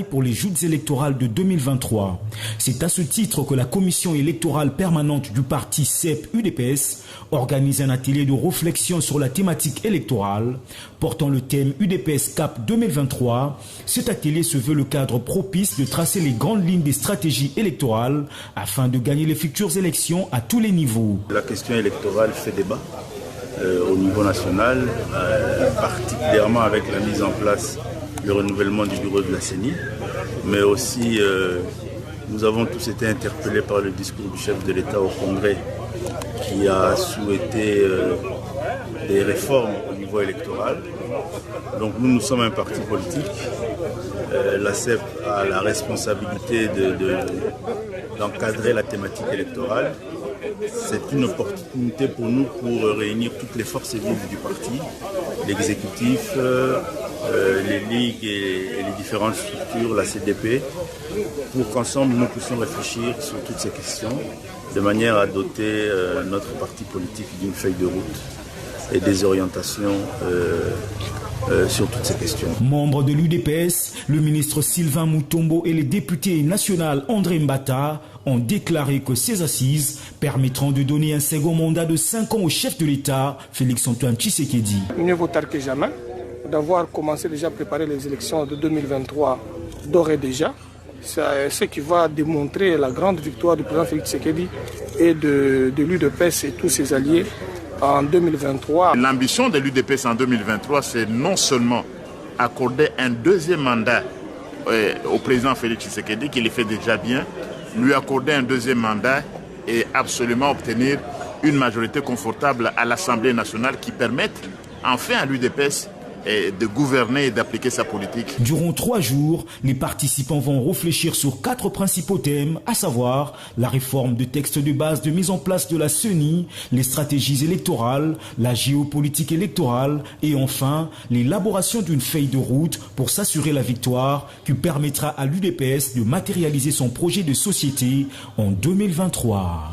pour les joutes électorales de 2023. C'est à ce titre que la commission électorale permanente du parti CEP-UDPS organise un atelier de réflexion sur la thématique électorale portant le thème UDPS Cap 2023. Cet atelier se veut le cadre propice de tracer les grandes lignes des stratégies électorales afin de gagner les futures élections à tous les niveaux. La question électorale fait débat au niveau national, particulièrement avec la mise en place le renouvellement du bureau de la CENI, mais aussi nous avons tous été interpellés par le discours du chef de l'État au Congrès qui a souhaité des réformes au niveau électoral. Donc nous sommes un parti politique. La CEP a la responsabilité d'encadrer la thématique électorale. C'est une opportunité pour nous pour réunir toutes les forces vives du parti, l'exécutif, les ligues et les différentes structures, la CDP, pour qu'ensemble nous puissions réfléchir sur toutes ces questions de manière à doter notre parti politique d'une feuille de route et des orientations sur toutes ces questions. Membre de l'UDPS, le ministre Sylvain Moutombo et les députés nationaux André Mbata ont déclaré que ces assises permettront de donner un second mandat de 5 ans au chef de l'État, Félix-Antoine Tshisekedi. Mieux vaut tard que jamais d'avoir commencé déjà à préparer les élections de 2023 d'ores et déjà. C'est ce qui va démontrer la grande victoire du président Félix Tshisekedi et de l'UDPS et tous ses alliés en 2023. L'ambition de l'UDPS en 2023, c'est non seulement accorder un deuxième mandat au président Félix Tshisekedi, qui le fait déjà bien, lui accorder un deuxième mandat et absolument obtenir une majorité confortable à l'Assemblée nationale qui permette enfin à l'UDPS de gouverner et d'appliquer sa politique. Durant 3 jours, les participants vont réfléchir sur 4 principaux thèmes, à savoir la réforme de textes de base de mise en place de la CENI, les stratégies électorales, la géopolitique électorale et enfin l'élaboration d'une feuille de route pour s'assurer la victoire qui permettra à l'UDPS de matérialiser son projet de société en 2023.